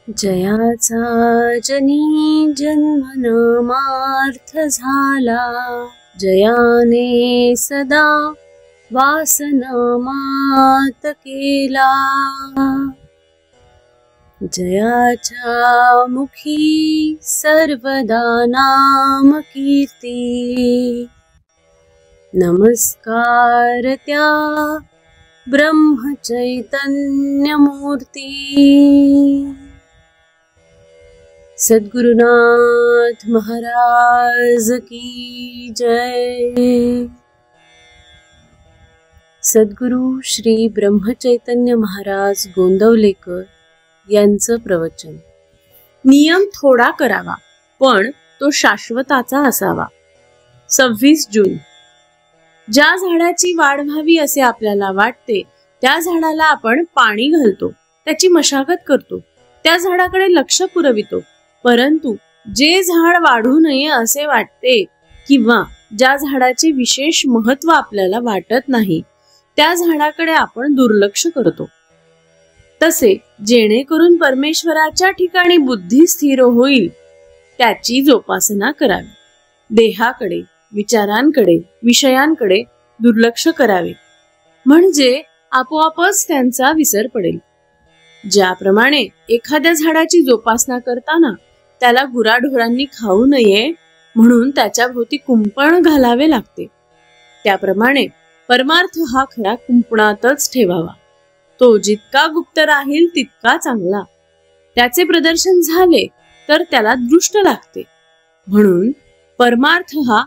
जयाचा जनी जन्म नामार्थ झाला, जयाने सदा वासनामात केला। जयाच्या मुखी सर्वदा नाम कीर्ती, नमस्कार त्या ब्रह्म चैतन्य मूर्ती। सद्गुरुनाथ महाराज की जय। सद्गुरु श्री ब्रह्मचैतन्य महाराज गोंदवलेकर यांचं प्रवचन। नियम थोडा करावा पण तो शाश्वताचा असावा। 26 जून। ज्या झाडाची वाढ व्हावी असे आपल्याला वाटते त्या झाडाला आपण पाणी घालतो, त्याची मशागत करतो, त्या झाडाकडे लक्ष पुरवितो, परंतु जे झाड वाढू नये असे वाटते किंवा ज्या झाडाचे विशेष महत्त्व आपल्याला वाटत नाही त्या झाडाकडे आपण दुर्लक्ष करतो। तसे जेणेकरून परमेश्वराच्या ठिकाणी बुद्धी स्थिर होईल त्याची जोपासना करावी। देहाकडे, विचारांकडे, विषयांकडे दुर्लक्ष करावे, म्हणजे आपोआपच त्यांचा विसर पडेल। ज्याप्रमाणे एखाद्या झाडाची जोपासना करताना त्याला गुराढोरांनी खाऊ नये म्हणून त्याच्या भोवती कुंपण घालावे लागते, त्याप्रमाणे परमार्थ हा खरा कुंपणातच ठेवावा। तो जितका गुप्त राहील तितका चांगला। त्याचे प्रदर्शन झाले तर त्याला दृष्ट लागते, म्हणून परमार्थ हा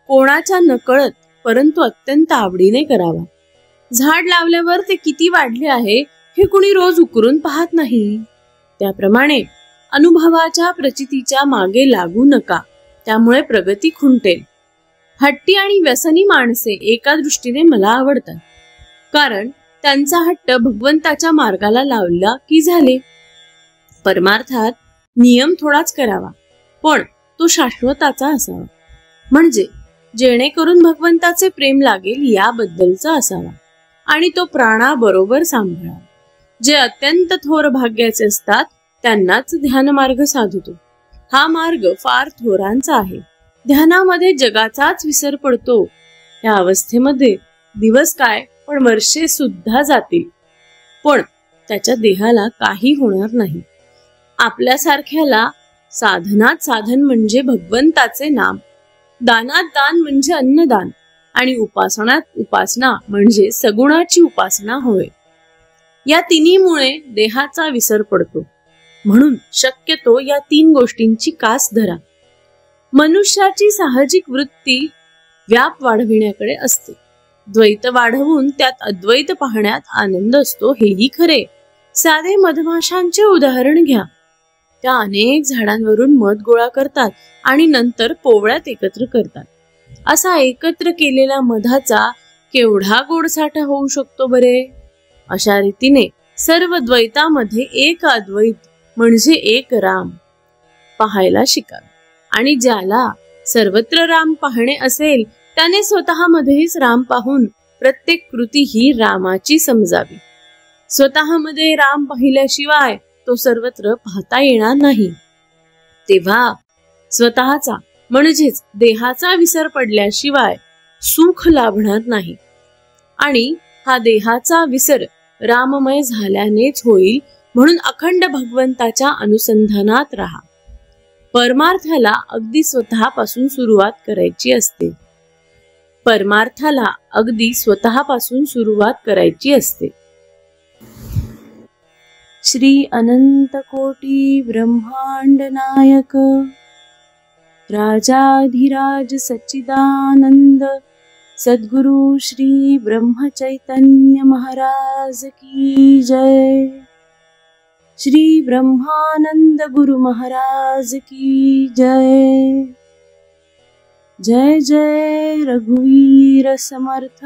कोणाच्या नकळत परंतु अत्यंत आवडीने करावा। झाड लावल्यावर ते किती वाढले आहे हे कुणी रोज उकरून पाहत नाही, त्याप्रमाणे अनुभवाच्या प्रचितीच्या मागे लागू नका, त्यामुळे प्रगती खुंटेल। हट्टी आणि व्यसनी माणसे एका दृष्टीने मला आवडतात, कारण त्यांचा हट्ट भगवंताच्या मार्गाला लावला की झाले। परमार्थात नियम थोडाच करावा पण तो शाश्वताचा असावा, म्हणजे जेणेकरून भगवंताचे प्रेम लागेल याबद्दलचा असावा आणि तो प्राणाबरोबर सांभाळावा। जे अत्यंत थोर भाग्याचे असतात त्यांनाच ध्यान मार्ग साधतो। हा मार्ग फार थोरांचा आहे। ध्यानामध्ये जगाचाच विसर पडतो। या अवस्थेमध्ये दिवस काय पण वर्षे सुद्धा जातील, पण त्याच्या देहाला काही होणार नाही। आपल्यासारख्याला साधनात साधन म्हणजे भगवंताचे नाम, दानात दान म्हणजे अन्नदान आणि उपासनात उपासना म्हणजे सगुणाची उपासना होय। या तिन्हीमुळे देहाचा विसर पडतो, म्हणून शक्यतो या 3 गोष्टींची कास धरा। मनुष्याची साहजिक वृत्ती व्याप वाढविण्याकडे असते। द्वैत वाढवून त्यात अद्वैत पाहण्यात आनंद असतो हेही खरे। साधे मधमाशांचे उदाहरण घ्या, त्या अनेक झाडांवरून मध गोळा करतात आणि नंतर पोवळ्यात एकत्र करतात। असा एकत्र केलेला मधाचा केवढा गोड साठा होऊ शकतो बरे। अशा रीतीने सर्व द्वैतामध्ये एक अद्वैत म्हणजे एक राम पाहायला शिकावे, आणि ज्याला सर्वत्र राम पाहणे असेल त्याने स्वतःमध्येच राम पाहून प्रत्येक कृती ही रामाची समजावी। स्वतःमध्ये राम पाहिल्याशिवाय तो सर्वत्र पाहता येणार नाही। तेव्हा स्वतःचा म्हणजेच देहाचा विसर पडल्याशिवाय सुख लाभणार नाही, आणि हा देहाचा विसर राममय झाल्यानेच होईल। म्हणून अखंड भगवंताच्या अनुसंधानात राहा। परमार्थाला अगदी स्वतःपासून सुरुवात करायची असते। परमार्थाला अगदी स्वतःपासून सुरुवात करायची असते। श्री अनंत कोटी ब्रह्मांड नायक राजाधिराज सच्चिदानंद सद्गुरु श्री ब्रह्म चैतन्य महाराज की जय। श्री ब्रह्मानंद गुरु महाराज की जय। जय जय रघुवीर समर्थ।